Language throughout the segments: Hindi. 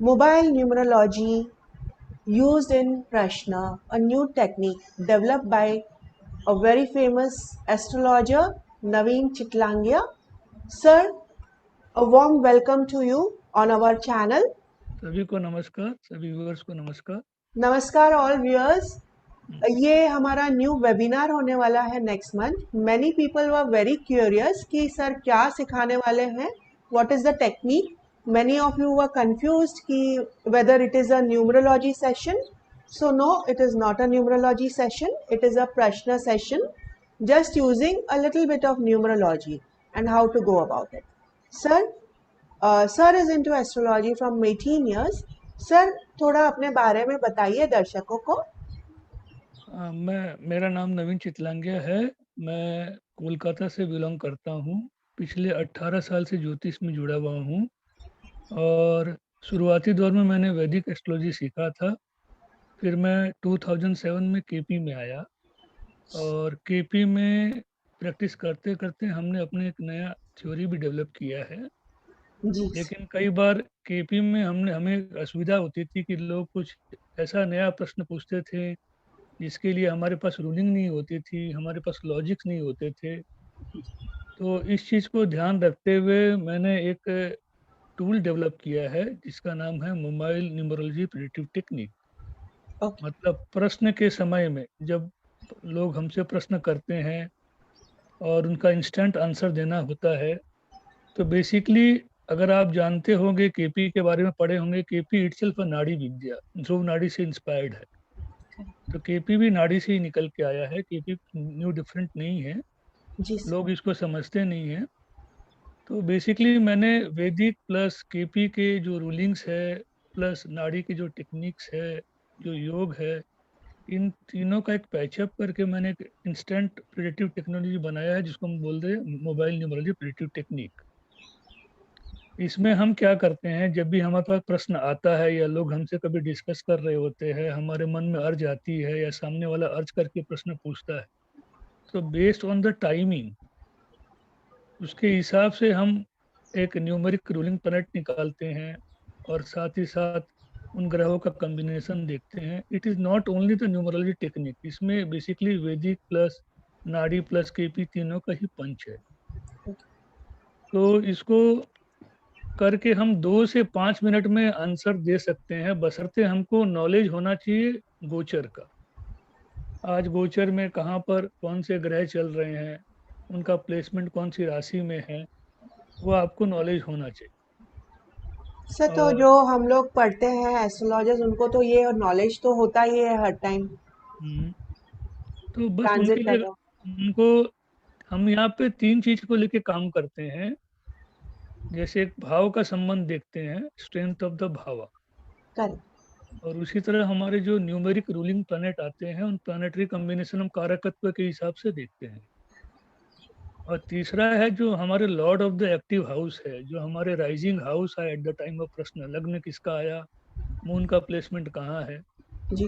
Mobile numerology used in Prashna, a new technique developed by a very famous astrologer Naveen Chitlangia. Sir, a warm welcome to you on our channel. सभी को नमस्कार, सभी व्यूअर्स को नमस्कार। नमस्कार all viewers. ये हमारा न्यू वेबिनार होने वाला है next month. Many people were very curious कि सर क्या सिखाने वाले हैं, what is the technique. Many of you were confused कि whether it is a numerology session. So no, it is not a numerology session, it is a prashna session, just using a little bit of numerology and how to go about it. Sir, sir is into astrology from 18 years. Sir, थोड़ा अपने बारे में बताइए दर्शकों को। मेरा नाम नवीन चितलांगिया है। मैं कोलकाता से बिलोंग करता हूँ। पिछले 18 साल से ज्योतिष में जुड़ा हुआ हूँ और शुरुआती दौर में मैंने वैदिक एस्ट्रोलॉजी सीखा था। फिर मैं 2007 में केपी में आया और केपी में प्रैक्टिस करते करते हमने अपने एक नया थ्योरी भी डेवलप किया है। जी लेकिन कई बार केपी में हमें असुविधा होती थी कि लोग कुछ ऐसा नया प्रश्न पूछते थे जिसके लिए हमारे पास रूलिंग नहीं होती थी, हमारे पास लॉजिक्स नहीं होते थे। तो इस चीज़ को ध्यान रखते हुए मैंने एक टूल डेवलप किया है जिसका नाम है mobile numerology predictive technique. Okay. मतलब प्रश्न के समय में जब लोग हमसे प्रश्न करते हैं और उनका इंस्टेंट आंसर देना होता है, तो बेसिकली अगर आप जानते होंगे, केपी के बारे में पढ़े होंगे, केपी इटसेल्फ अ नाड़ी विद्या, ध्रुव नाड़ी से इंस्पायर्ड है। तो केपी भी नाड़ी से ही निकल के आया है। केपी न्यू डिफरेंट नहीं है, जी लोग इसको समझते नहीं हैं। तो बेसिकली मैंने वैदिक प्लस केपी के जो रूलिंग्स है प्लस नाड़ी की जो टेक्निक्स है, जो योग है, इन तीनों का एक पैचअप करके मैंने एक इंस्टेंट प्रेडिक्टिव टेक्नोलॉजी बनाया है जिसको हम बोलते हैं मोबाइल न्यूमरोलॉजी प्रेडिक्टिव टेक्निक। इसमें हम क्या करते हैं, जब भी हमारे पास प्रश्न आता है या लोग हमसे कभी डिस्कस कर रहे होते हैं, हमारे मन में अर्ज आती है या सामने वाला अर्ज करके प्रश्न पूछता है, तो बेस्ड ऑन द टाइमिंग उसके हिसाब से हम एक न्यूमेरिक रूलिंग प्लैनेट निकालते हैं और साथ ही साथ उन ग्रहों का कॉम्बिनेशन देखते हैं। It is not only the numerology technique, इसमें बेसिकली वैदिक प्लस नाड़ी प्लस केपी तीनों का ही पंच है। तो इसको करके हम 2 से 5 मिनट में आंसर दे सकते हैं, बशर्ते हमको नॉलेज होना चाहिए गोचर का। आज गोचर में कहाँ पर कौन से ग्रह चल रहे हैं, उनका प्लेसमेंट कौन सी राशि में है, वो आपको नॉलेज होना चाहिए। सर, तो और जो हम लोग पढ़ते हैं एस्ट्रोलॉजर्स, उनको तो ये नॉलेज तो होता ही है हर टाइम हम्म, तो बस उनके ट्रांजिट कर लिए रहे हो। उनको हम यहाँ पे 3 चीज को लेके काम करते हैं। जैसे एक भाव का संबंध देखते हैं, स्ट्रेंथ ऑफ द भावा, करेक्ट। और उसी तरह हमारे जो न्यूमेरिक रूलिंग प्लैनेट आते हैं उन प्लानिटरी कॉम्बिनेशन हम कारकत्व के हिसाब से देखते हैं। और तीसरा है जो हमारे Lord of the active house है, जो हमारे राइजिंग हाउस है एट द टाइम ऑफ प्रश्न, लग्न किसका आया, मून का प्लेसमेंट कहाँ है, जी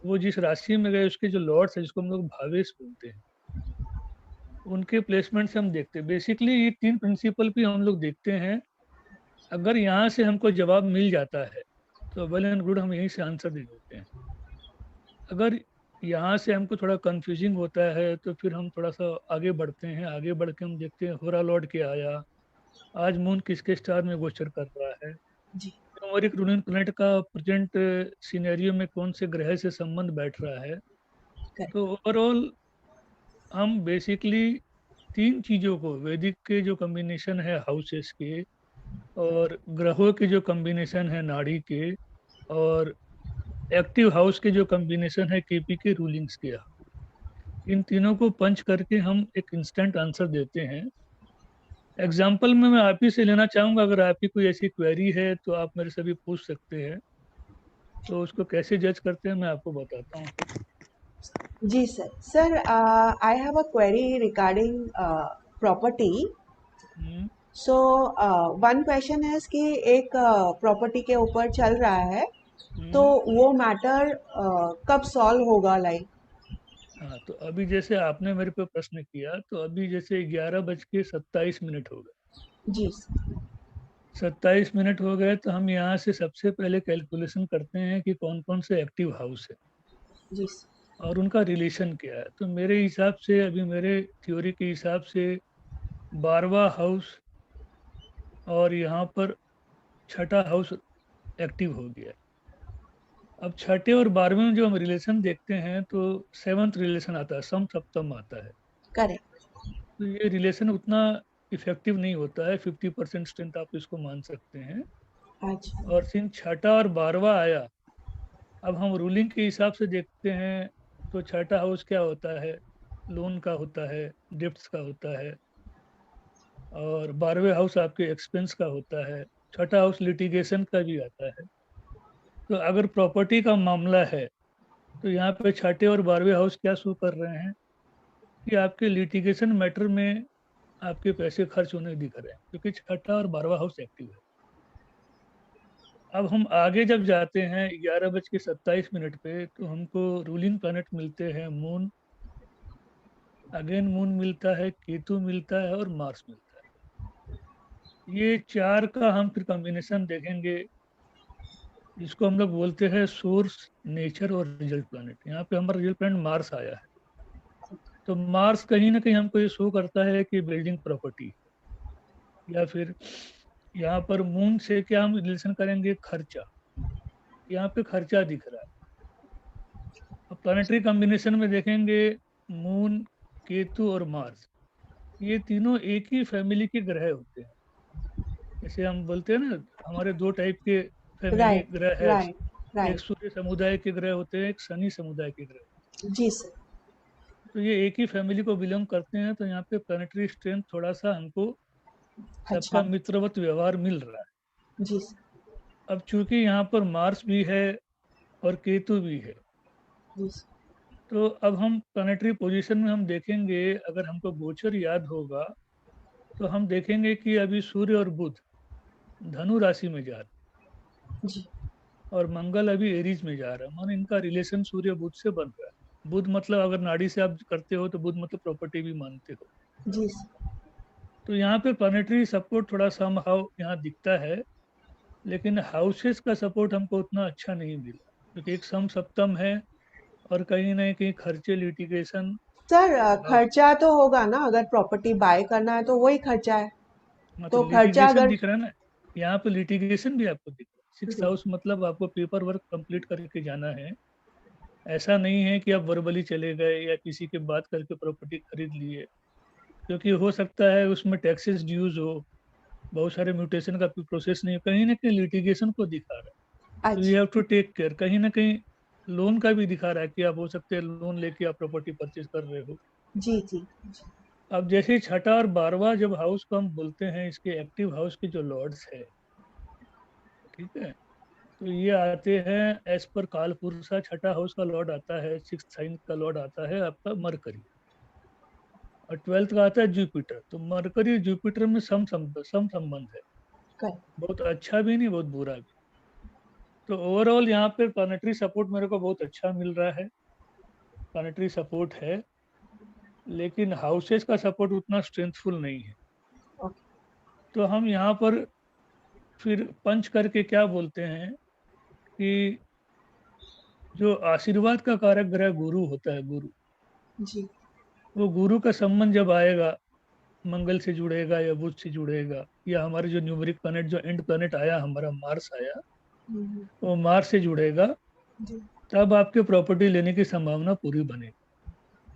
वो जिस राशि में गए उसके जो लॉर्ड्स है जिसको हम लोग भावेश बोलते हैं, उनके प्लेसमेंट से हम देखते हैं। बेसिकली ये 3 प्रिंसिपल भी हम लोग देखते हैं। अगर यहाँ से हमको जवाब मिल जाता है तो वेल एंड गुड, हम यहीं से आंसर दे देते हैं। अगर यहाँ से हमको थोड़ा कंफ्यूजिंग होता है तो फिर हम थोड़ा सा आगे बढ़ते हैं। आगे बढ़ के हम देखते हैं होरा लॉर्ड के आया, आज मून किसके स्टार में गोचर कर रहा है, जी। हमारी रूलिंग प्लैनेट का प्रेजेंट सिनेरियो में कौन से ग्रह से संबंध बैठ रहा है। करेक्ट। तो ओवरऑल हम बेसिकली 3 चीज़ों को, वैदिक के जो कॉम्बिनेशन है हाउसेस के, और ग्रहों के जो कॉम्बिनेशन है नाड़ी के, और एक्टिव हाउस के जो कॉम्बिनेशन है केपी के रूलिंग्स के, इन तीनों को पंच करके हम एक इंस्टेंट आंसर देते हैं। एग्जाम्पल में मैं आप ही से लेना चाहूँगा, अगर आपकी कोई ऐसी क्वेरी है तो आप मेरे से भी पूछ सकते हैं। तो उसको कैसे जज करते हैं मैं आपको बताता हूँ। जी sir. Sir, I have a query regarding property. Hmm, so one question है कि एक प्रॉपर्टी के ऊपर चल रहा है, तो हम्म। वो मैटर कब सॉल्व होगा, लाइक। हाँ, तो अभी जैसे आपने मेरे पे प्रश्न किया, तो अभी जैसे 11:27 हो गए। जी सर। 27 मिनट हो गए, तो हम यहाँ से सबसे पहले कैलकुलेशन करते हैं कि कौन कौन से एक्टिव हाउस है जी और उनका रिलेशन क्या है। तो मेरे हिसाब से, अभी मेरे थ्योरी के हिसाब से 12वां हाउस और यहाँ पर छठा हाउस एक्टिव हो गया है। अब छठे और 12वें में जो हम रिलेशन देखते हैं तो सेवंथ रिलेशन आता है, सम सप्तम आता है। करेक्ट। तो ये रिलेशन उतना इफेक्टिव नहीं होता है, 50% स्ट्रेंथ आप इसको मान सकते हैं। अच्छा। और सिंस छठा और 12वां आया, अब हम रूलिंग के हिसाब से देखते हैं। तो छठा हाउस क्या होता है, लोन का होता है, डिप्ट्स का होता है। और 12वें हाउस आपके एक्सपेंस का होता है। छठा हाउस लिटिगेशन का भी आता है। तो अगर प्रॉपर्टी का मामला है, तो यहाँ पे छठे और 12वें हाउस क्या शो कर रहे हैं कि आपके लिटिगेशन मैटर में आपके पैसे खर्च होने दिख रहे हैं, क्योंकि छठा और 12वां हाउस एक्टिव है। अब हम आगे जब जाते हैं 11:27 पे, तो हमको रूलिंग प्लैनेट मिलते हैं मून, अगेन मून मिलता है, केतु मिलता है और मार्स मिलता है। ये चार का हम फिर कॉम्बिनेशन देखेंगे, जिसको हम लोग बोलते हैं सोर्स, नेचर और रिजल्ट प्लैनेट। यहाँ पे हमारा रिजल्ट प्लैनेट मार्स आया है। तो मार्स कहीं ना कहीं हमको ये शो करता है कि बिल्डिंग प्रॉपर्टी, या फिर यहाँ पर मून से क्या हम रिलेशन करेंगे, खर्चा। यहाँ पे खर्चा दिख रहा है। अब प्लानिटरी कॉम्बिनेशन में देखेंगे, मून, केतु और मार्स, ये तीनों एक ही फैमिली के ग्रह होते हैं। जैसे हम बोलते हैं ना, हमारे दो टाइप के फैमिली राइट ग्रह है। राइट एक राइट। सूर्य समुदाय के ग्रह होते हैं, एक शनि समुदाय के ग्रह। जी सर। तो ये एक ही फैमिली को बिलोंग करते हैं। तो यहाँ पे प्लानिटरी स्ट्रेंथ थोड़ा सा हमको सबका अच्छा। मित्रवत व्यवहार मिल रहा है। जी सर। अब चूंकि यहाँ पर मार्स भी है और केतु भी है, जी सर। तो अब हम प्लानिटरी पोजीशन में हम देखेंगे, अगर हमको गोचर याद होगा, तो हम देखेंगे कि अभी सूर्य और बुध धनु राशि में जा रहे हैं जी। और मंगल अभी एरीज में जा रहा है। मानो इनका रिलेशन सूर्य बुध से बन रहा है। बुध मतलब अगर नाड़ी से आप करते हो तो बुध मतलब प्रॉपर्टी भी मानते हो। जी सर। तो यहाँ पे प्लानिटरी सपोर्ट थोड़ा सम हाउ यहाँ दिखता है, लेकिन हाउसेस का सपोर्ट हमको उतना अच्छा नहीं मिला, क्योंकि एक सम सप्तम है और कहीं ना कहीं खर्चे, लिटिगेशन। सर हाउस, खर्चा तो होगा ना, अगर प्रॉपर्टी बाय करना है तो वही खर्चा है। हाँ तो तो खर्चा लिटिगेशन अगर। दिख रहा है ना, यहाँ पे लिटिगेशन भी आपको दिख रहा है। सिक्स जी। हाउस मतलब आपको पेपर वर्क कंप्लीट करके जाना है। ऐसा नहीं है कि आप वर्बली चले गए या किसी के बात करके प्रॉपर्टी खरीद लिए, क्योंकि हो सकता है उसमें टैक्सेस ड्यूज हो, बहुत सारे म्यूटेशन का प्रोसेस नहीं है, कहीं ना कहीं लिटिगेशन को दिखा रहा है। तो यू अच्छा। Have to take care. कहीं ना कहीं लोन का भी दिखा रहा है कि आप हो सकते हैं लोन लेके आप प्रॉपर्टी परचेज कर रहे हो। जी जी। अब जैसे ही छठा और 12वां जब हाउस को हम बोलते हैं, इसके एक्टिव हाउस के जो लॉर्ड्स है, ठीक है, तो ये आते हैं एज पर कालपुरुषा। छठा हाउस का लॉर्ड आता है, सिक्स साइन का लॉर्ड आता है आपका मरकरी, और 12th का आता है जुपिटर। तो मरकरी जुपिटर में सम संबंध है, करेक्ट। बहुत अच्छा भी नहीं, बहुत बुरा भी। तो ओवरऑल यहाँ पे प्लानिटरी सपोर्ट मेरे को बहुत अच्छा मिल रहा है। प्लानिटरी सपोर्ट है, लेकिन हाउसेस का सपोर्ट उतना स्ट्रेंथफुल नहीं है। ओके। तो हम यहाँ पर फिर पंच करके क्या बोलते हैं कि जो आशीर्वाद का कारक ग्रह गुरु होता है, गुरु, जी। वो गुरु का संबंध जब आएगा, मंगल से जुड़ेगा या बुध से जुड़ेगा, या हमारे जो न्यूमरिक प्लैनेट, जो एंड प्लैनेट आया हमारा मार्स आया, हम्म, वो मार्स से जुड़ेगा, जी। तब आपके प्रॉपर्टी लेने की संभावना पूरी बनेगी।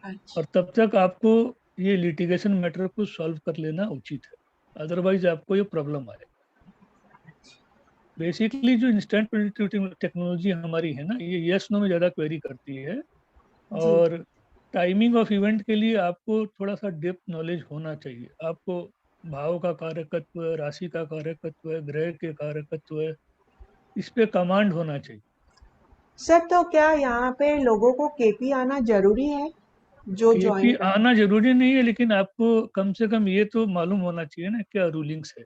अच्छा। और तब तक आपको ये लिटिगेशन मैटर को सॉल्व कर लेना उचित है, अदरवाइज आपको ये प्रॉब्लम आए। बेसिकली जो इंस्टेंट प्रेडिक्टिव टेक्नोलॉजी हमारी है ना, ये यस नो में ज़्यादा क्वेरी करती है। जी। और टाइमिंग ऑफ इवेंट के लिए आपको थोड़ा सा डेप्थ नॉलेज होना चाहिए। आपको भाव का कारकत्व, राशि का कारकत्व, ग्रह के कारकत्व, इस पे कमांड होना चाहिए। सर तो क्या यहाँ पे लोगों को केपी आना जरूरी है, जो केपी ज्वाइन कर। आना जरूरी नहीं है, लेकिन आपको कम से कम ये तो मालूम होना चाहिए ना क्या रूलिंग्स है।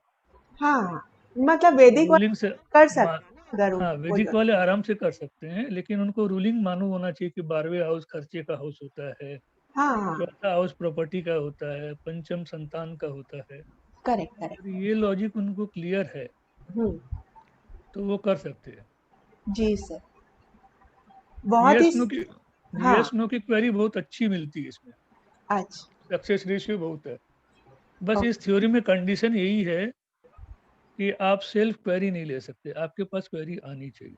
हाँ हाँ, मतलब वैदिक रूलिंग्स, वाला कर सकते हैं ना, अगर हाँ उनको वो वैदिक वाले आराम से कर सकते हैं, लेकिन उनको रूलिंग मालूम होना चाहिए कि 12वें हाउस खर्चे का हाउस होता है, हाँ हाँ। चौथा हाउस प्रॉपर्टी का होता है, पंचम संतान का होता है। करेक्ट अगर करेक्ट। ये लॉजिक उनको क्लियर है, हम्म। तो वो कर सकते हैं। जी सर। बहुत ही यस नो की हाँ। यस नो की क्वेरी बहुत अच्छी मिलती है इसमें, अच्छा। सक्सेस रेशियो बहुत है। बस ओके। इस थ्योरी में कंडीशन यही है कि आप सेल्फ क्वेरी नहीं ले सकते, आपके पास क्वेरी आनी चाहिए।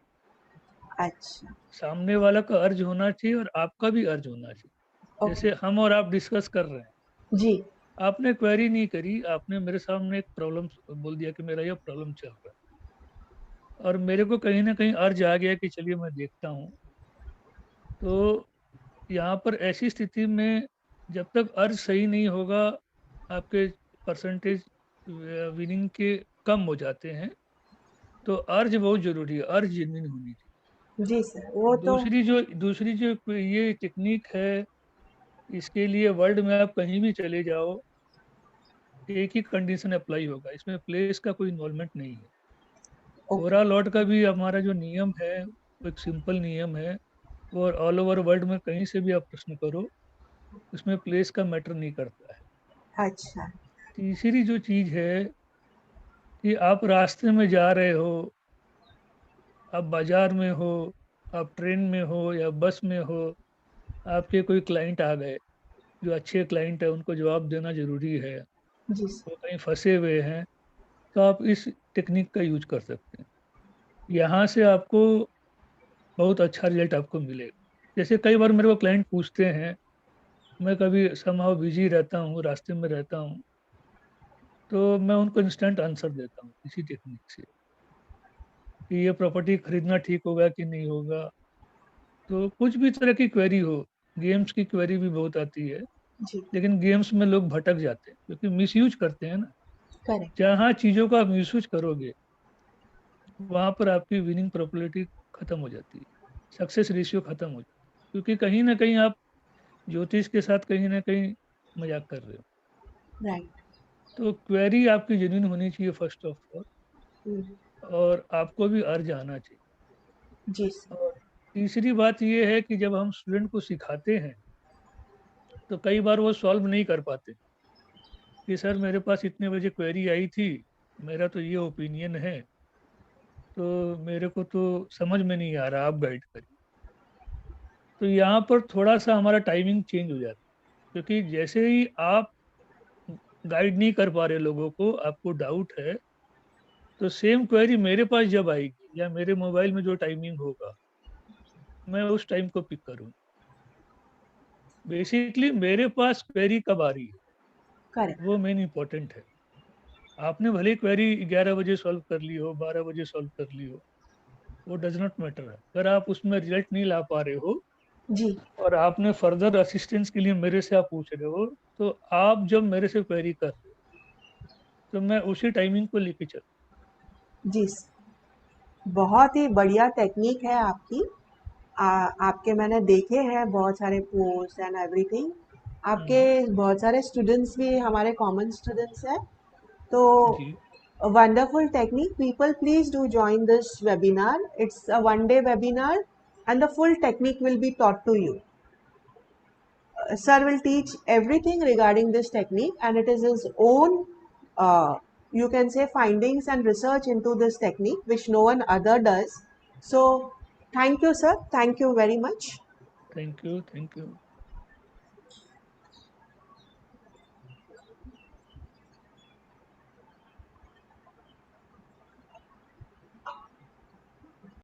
अच्छा। सामने वाला का अर्ज होना चाहिए और आपका भी अर्ज होना चाहिए। ओके। जैसे हम और आप डिस्कस कर रहे हैं, जी। आपने क्वेरी नहीं करी, आपने मेरे सामने एक प्रॉब्लम बोल दिया कि मेरा ये प्रॉब्लम चल रहा है, और मेरे को कहीं ना कहीं अर्ज आ गया कि चलिए मैं देखता हूँ। तो यहाँ पर ऐसी स्थिति में जब तक अर्ज सही नहीं होगा, आपके परसेंटेज विनिंग के कम हो जाते हैं। तो अर्ज बहुत जरूरी है, अर्ज जेन्युइन होनी चाहिए। जी सर, वो तो। दूसरी जो ये टेक्निक है, इसके लिए वर्ल्ड में आप कहीं भी चले जाओ, एक ही कंडीशन अप्लाई होगा, इसमें प्लेस का कोई इन्वॉल्वमेंट नहीं है। ओके। ओवरऑल लॉट का भी हमारा जो नियम है वो एक सिंपल नियम है, और ऑल ओवर वर्ल्ड में कहीं से भी आप प्रश्न करो, उसमें प्लेस का मैटर नहीं करता है। अच्छा। तीसरी जो चीज़ है कि आप रास्ते में जा रहे हो, आप बाजार में हो, आप ट्रेन में हो या बस में हो, आपके कोई क्लाइंट आ गए, जो अच्छे क्लाइंट है उनको जवाब देना ज़रूरी है, जी सर। वो कहीं फंसे हुए हैं, तो आप इस टेक्निक का यूज कर सकते हैं। यहाँ से आपको बहुत अच्छा रिजल्ट आपको मिलेगा। जैसे कई बार मेरे को क्लाइंट पूछते हैं, मैं कभी समहाउ बिजी रहता हूँ, रास्ते में रहता हूँ, तो मैं उनको इंस्टेंट आंसर देता हूँ इसी टेक्निक से, कि ये प्रॉपर्टी खरीदना ठीक होगा कि नहीं होगा। तो कुछ भी तरह की क्वेरी हो, गेम्स की क्वेरी भी बहुत आती है, जी। लेकिन गेम्स में लोग भटक जाते हैं क्योंकि मिसयूज करते हैं ना। करेक्ट। जहाँ चीज़ों का आप मिसयूज करोगे, वहाँ पर आपकी विनिंग प्रोबेबिलिटी खत्म हो जाती है, सक्सेस रेशियो खत्म हो जाती है, क्योंकि कहीं ना कहीं आप ज्योतिष के साथ कहीं ना कहीं मजाक कर रहे हो। राइट। तो क्वेरी आपकी जेन्युइन होनी चाहिए फर्स्ट ऑफ ऑल, और आपको भी अर्ज आना चाहिए। जी सर। और तीसरी बात ये है कि जब हम स्टूडेंट को सिखाते हैं, तो कई बार वो सॉल्व नहीं कर पाते कि सर मेरे पास इतने बजे क्वेरी आई थी, मेरा तो ये ओपिनियन है, तो मेरे को तो समझ में नहीं आ रहा, आप गाइड करिए। तो यहाँ पर थोड़ा सा हमारा टाइमिंग चेंज हो जाता है, क्योंकि जैसे ही आप गाइड नहीं कर पा रहे लोगों को, आपको डाउट है, तो सेम क्वेरी मेरे पास जब आएगी या मेरे मोबाइल में जो टाइमिंग होगा, मैं उस टाइम को पिक करूँ। बेसिकली मेरे पास क्वेरी कब आ रही है, करेक्ट। वो मेन इंपॉर्टेंट है। आपने भले क्वेरी 11 बजे सॉल्व कर ली हो, 12 बजे सॉल्व कर ली हो, वो डज नॉट मैटर है। अगर आप उसमें रिजल्ट नहीं ला पा रहे हो जी। और आपने फर्दर असिस्टेंस के लिए मेरे से आप पूछ रहे हो, तो आप जब मेरे से क्वेरी कर रहे हो, तो मैं उसी टाइमिंग को लेके चल। जी सर, बहुत ही बढ़िया टेक्निक है आपकी। आपके मैंने देखे हैं बहुत सारे पोस्ट एंड एवरीथिंग। आपके हम्म, बहुत सारे स्टूडेंट्स भी हमारे कॉमन स्टूडेंट्स हैं। तो जी। a wonderful technique. People, please do join this webinar. It's a one-day webinar, and the full technique will be taught to you. Sir will teach everything regarding this technique, and it is his own, you can say, findings and research into this technique, which no one other does. So, thank you, sir. Thank you very much. Thank you, thank you.